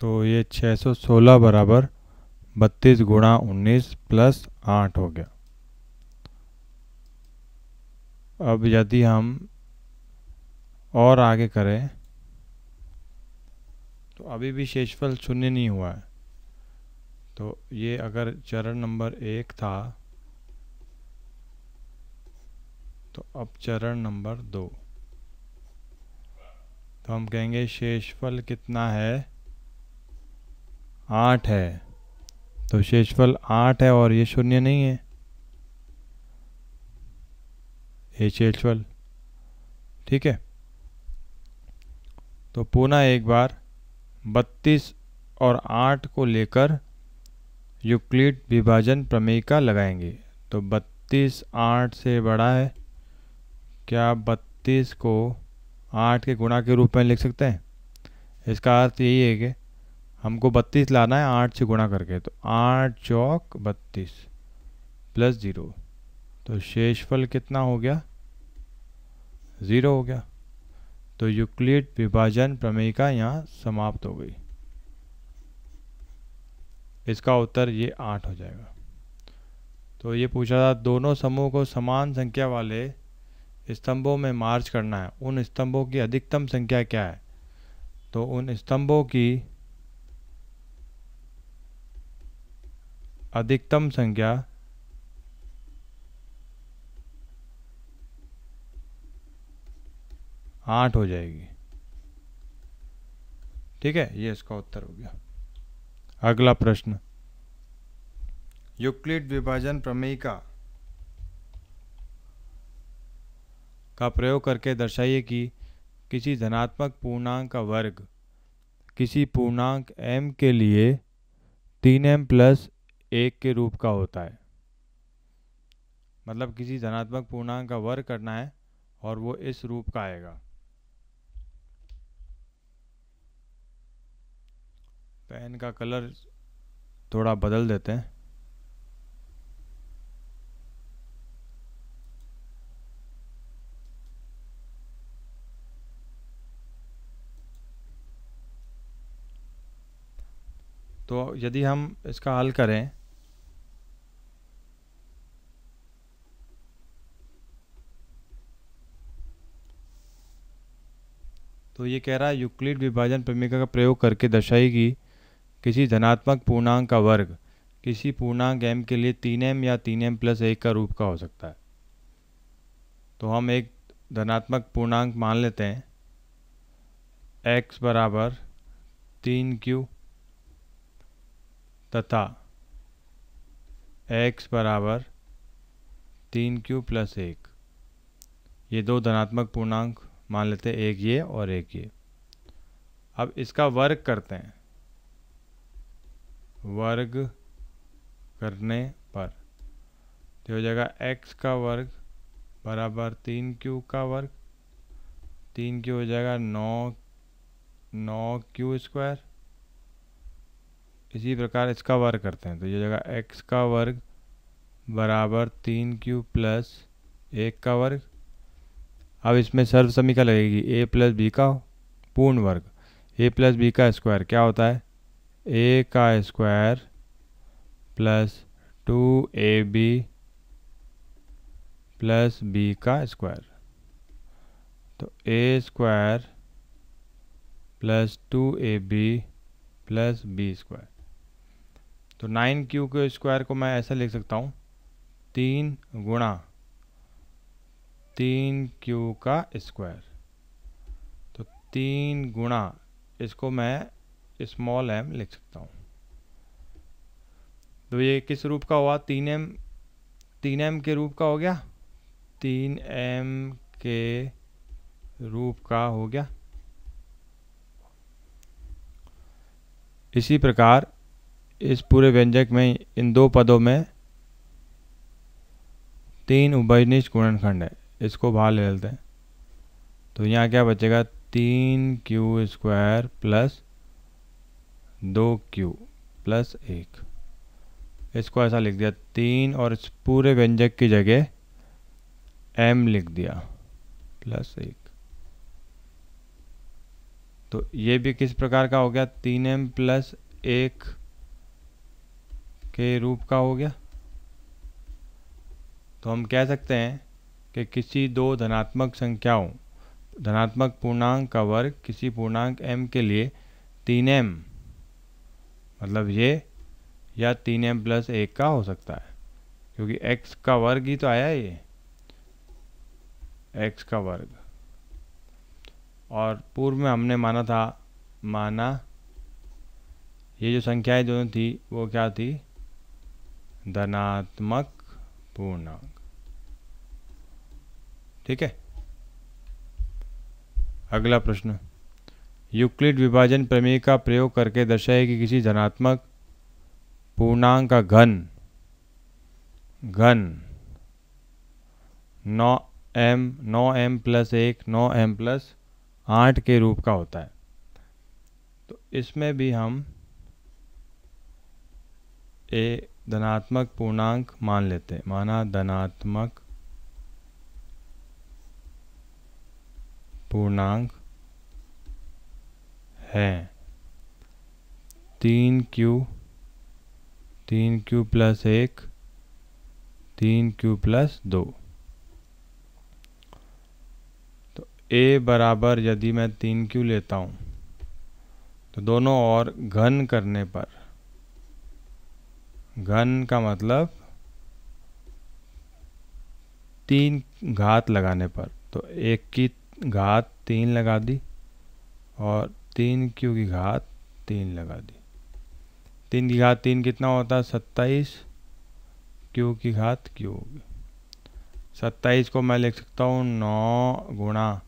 तो ये 616 बराबर 32 गुणा 19 प्लस 8 हो गया। अब यदि हम और आगे करें तो अभी भी शेषफल शून्य नहीं हुआ है। तो ये अगर चरण नंबर 1 था तो अब चरण नंबर 2। तो हम कहेंगे शेषफल कितना है, 8 है। तो शेषफल 8 है और ये शून्य नहीं है, ये शेषफल, ठीक है। तो पुनः एक बार 32 और 8 को लेकर यूक्लिड विभाजन प्रमेय का लगाएंगे। तो 32 8 से बड़ा है, क्या 32 को 8 के गुणा के रूप में लिख सकते हैं? इसका अर्थ यही है कि हमको 32 लाना है 8 से गुणा करके। तो 8 चौक 32 प्लस 0, तो शेषफल कितना हो गया, 0 हो गया। तो यूक्लिड विभाजन प्रमेय यहाँ समाप्त हो गई। इसका उत्तर ये 8 हो जाएगा। तो ये पूछा था दोनों समूह को समान संख्या वाले स्तंभों में मार्च करना है, उन स्तंभों की अधिकतम संख्या क्या है? तो उन स्तंभों की अधिकतम संख्या 8 हो जाएगी, ठीक है। ये इसका उत्तर हो गया। अगला प्रश्न, यूक्लिड विभाजन प्रमेय का प्रयोग करके दर्शाइए कि किसी धनात्मक पूर्णांक का वर्ग किसी पूर्णांक m के लिए 3m प्लस 1 के रूप का होता है। मतलब किसी धनात्मक पूर्णांक का वर्ग करना है और वो इस रूप का आएगा। पेन का कलर थोड़ा बदल देते हैं। तो यदि हम इसका हल करें तो ये कह रहा है यूक्लिड विभाजन प्रमेय का प्रयोग करके दर्शाइए कि किसी धनात्मक पूर्णांक का वर्ग किसी पूर्णांक m के लिए 3m या 3m प्लस 1 का रूप का हो सकता है। तो हम एक धनात्मक पूर्णांक मान लेते हैं, x बराबर 3q तथा x बराबर 3q प्लस 1। ये दो धनात्मक पूर्णांक मान लेते हैं, एक ये और एक ये। अब इसका वर्ग करते हैं, वर्ग करने पर तो हो जाएगा x का वर्ग बराबर 3q का वर्ग, 3q हो जाएगा 9q स्क्वायर। इसी प्रकार इसका वर्ग करते हैं तो ये हो जाएगा x का वर्ग बराबर 3q प्लस 1 का वर्ग। अब इसमें सर्व समीकरण लगेगी a प्लस बी का पूर्ण वर्ग, a प्लस बी का स्क्वायर क्या होता है, a का square plus 2ab plus b का स्क्वायर। तो a square plus 2ab plus b square. तो 9q के स्क्वायर को मैं ऐसा लिख सकता हूँ 3 गुणा 3q का स्क्वायर। तो 3 गुणा इसको मैं स्मॉल m लिख सकता हूँ। तो ये किस रूप का हुआ, 3m के रूप का हो गया, 3m के रूप का हो गया। इसी प्रकार इस पूरे व्यंजक में इन दो पदों में 3 उभयनिष्ठ गुणनखंड है, इसको बाहर ले लेते हैं। तो यहाँ क्या बचेगा, 3q square plus 2q plus 1। इसको ऐसा लिख दिया 3 और इस पूरे व्यंजक की जगह m लिख दिया प्लस 1। तो ये भी किस प्रकार का हो गया, 3m प्लस 1 के रूप का हो गया। तो हम कह सकते हैं कि किसी दो धनात्मक संख्याओं, धनात्मक पूर्णांक का वर्ग किसी पूर्णांक m के लिए 3m मतलब ये, या 3m प्लस 1 का हो सकता है, क्योंकि x का वर्ग ही तो आया है ये, x का वर्ग। और पूर्व में हमने माना ये जो संख्याएं दोनों थी वो क्या थी, धनात्मक पूर्णांक। ठीक है। अगला प्रश्न, यूक्लिड विभाजन प्रमेय का प्रयोग करके दर्शाए कि किसी धनात्मक पूर्णांक का घन 9m प्लस 1 9m प्लस 8 के रूप का होता है। तो इसमें भी हम ए धनात्मक पूर्णांक मान लेते हैं, माना धनात्मक पूर्णांक है 3q प्लस 1 3q प्लस 2। तो a बराबर, यदि मैं 3q लेता हूँ तो दोनों और घन करने पर, घन का मतलब 3 घात लगाने पर, तो 1 की घात 3 लगा दी और 3q की घात 3 लगा दी। 3 की घात 3 कितना होता है, 27, q की घात q होगी। 27 को मैं लिख सकता हूँ 9 गुणा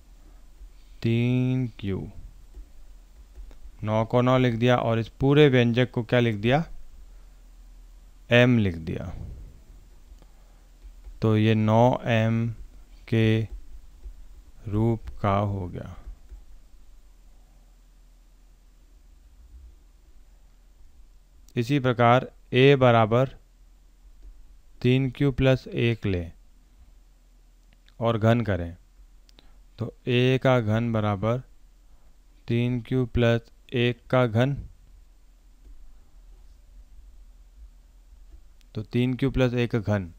3q, 9 को 9 लिख दिया और इस पूरे व्यंजक को क्या लिख दिया, m लिख दिया। तो ये 9m के रूप का हो गया। इसी प्रकार a बराबर 3q प्लस 1 ले और घन करें, तो a का घन बराबर 3q प्लस 1 का घन, तो 3q प्लस 1 का घन,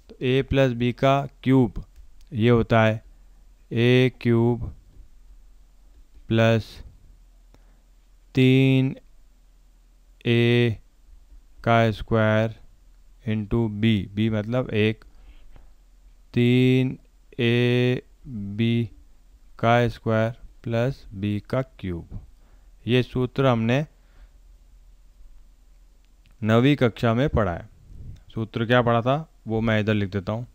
तो a प्लस b का क्यूब, ये होता है a क्यूब प्लस 3a का स्क्वायर इंटू b मतलब 1, 3ab का स्क्वायर प्लस b का क्यूब। ये सूत्र हमने 9वीं कक्षा में पढ़ा है। सूत्र क्या पढ़ा था वो मैं इधर लिख देता हूँ।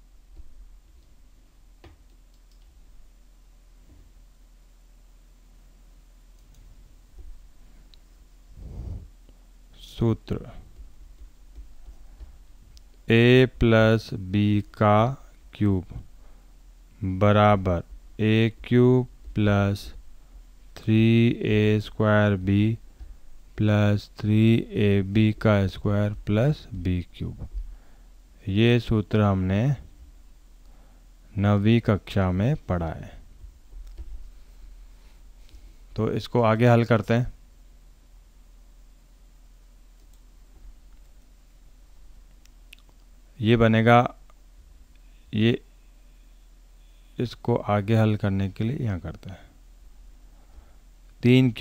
सूत्र a प्लस b का क्यूब बराबर a cube plus 3a square b plus 3ab का स्क्वायर प्लस b क्यूब। ये सूत्र हमने 9वीं कक्षा में पढ़ा है। तो इसको आगे हल करते हैं। ये बनेगा, ये इसको आगे हल करने के लिए यहाँ करते हैं 3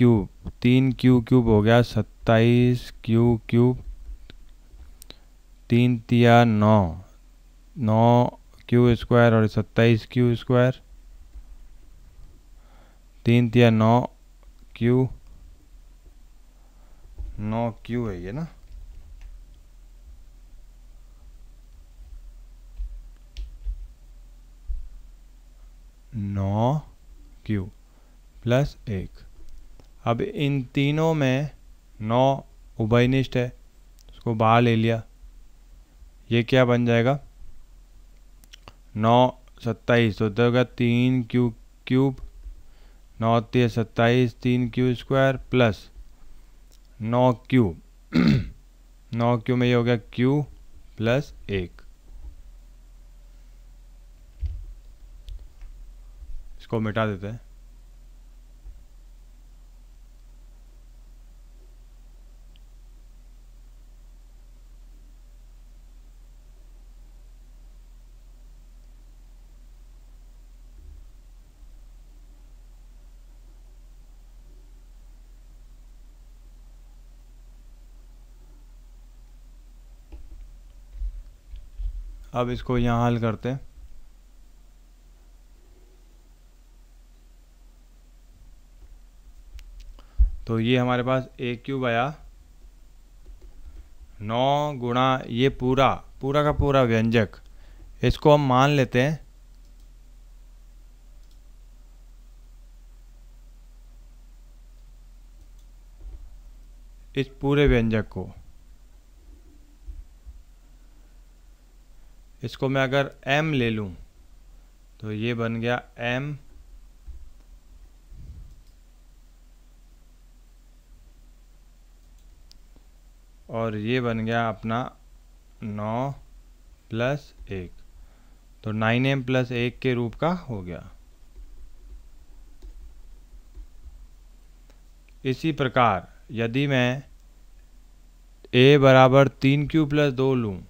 क्यूब हो गया 27 क्यूब 3 तिया 9 क्यू स्क्वायर और 27 क्यू स्क्वायर, 3 तिया 9 क्यू है ये ना, नौ क्यू प्लस 1। अब इन तीनों में 9 उभयनिष्ठ है, उसको बाहर ले लिया, ये क्या बन जाएगा 9 27, तो होगा 3 cube 9 3 27 3 Q square plus 9 cube 9 Q में ये हो गया क्यू प्लस 1। इसको मिटा देते हैं। अब इसको यहाँ हल करते हैं। तो ये हमारे पास ए क्यूब आया 9 गुणा ये पूरा पूरा का पूरा व्यंजक, इसको हम मान लेते हैं इस पूरे व्यंजक को। इसको मैं अगर m ले लूँ तो ये बन गया m और ये बन गया अपना 9 प्लस 1, तो 9m प्लस 1 के रूप का हो गया। इसी प्रकार यदि मैं a बराबर 3q प्लस 2 लूँ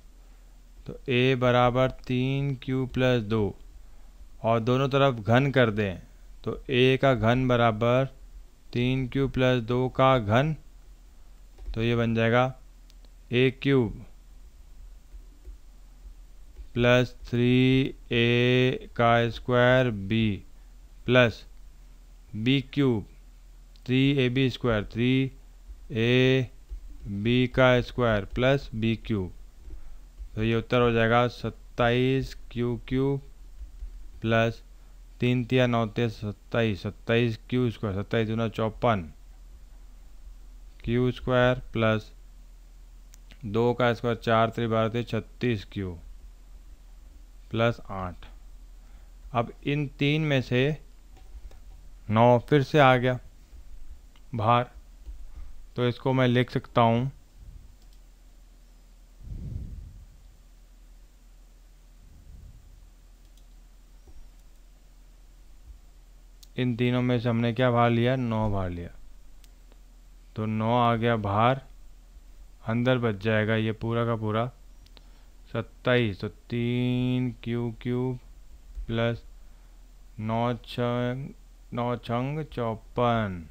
तो a बराबर 3q प्लस 2 और दोनों तरफ घन कर दें तो a का घन बराबर 3q प्लस 2 का घन, तो ये बन जाएगा a क्यूब प्लस 3a का square b plus b cube 3ab square 3ab का स्क्वायर प्लस b क्यूब। तो ये उत्तर हो जाएगा 27q क्यूब प्लस 3 तिया 9 तिया 27, 27q स्क्वायर 27 दूना 54 q स्क्वायर प्लस 2 का स्क्वायर 4 3 12 36q प्लस 8। अब इन तीन में से 9 फिर से आ गया बाहर, तो इसको मैं लिख सकता हूँ इन तीनों में से हमने क्या बाहर लिया, 9 बाहर लिया, तो 9 आ गया बाहर, अंदर बच जाएगा ये पूरा का पूरा 27, तो 3q क्यूब प्लस 9 छंग 54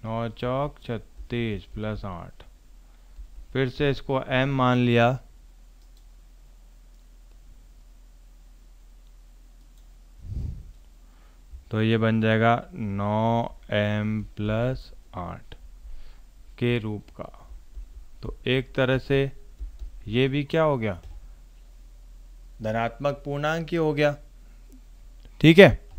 9 चौक 36 प्लस 8। फिर से इसको m मान लिया, तो ये बन जाएगा 9m प्लस 8 के रूप का। तो एक तरह से ये भी क्या हो गया, धनात्मक पूर्णांक ही हो गया। ठीक है।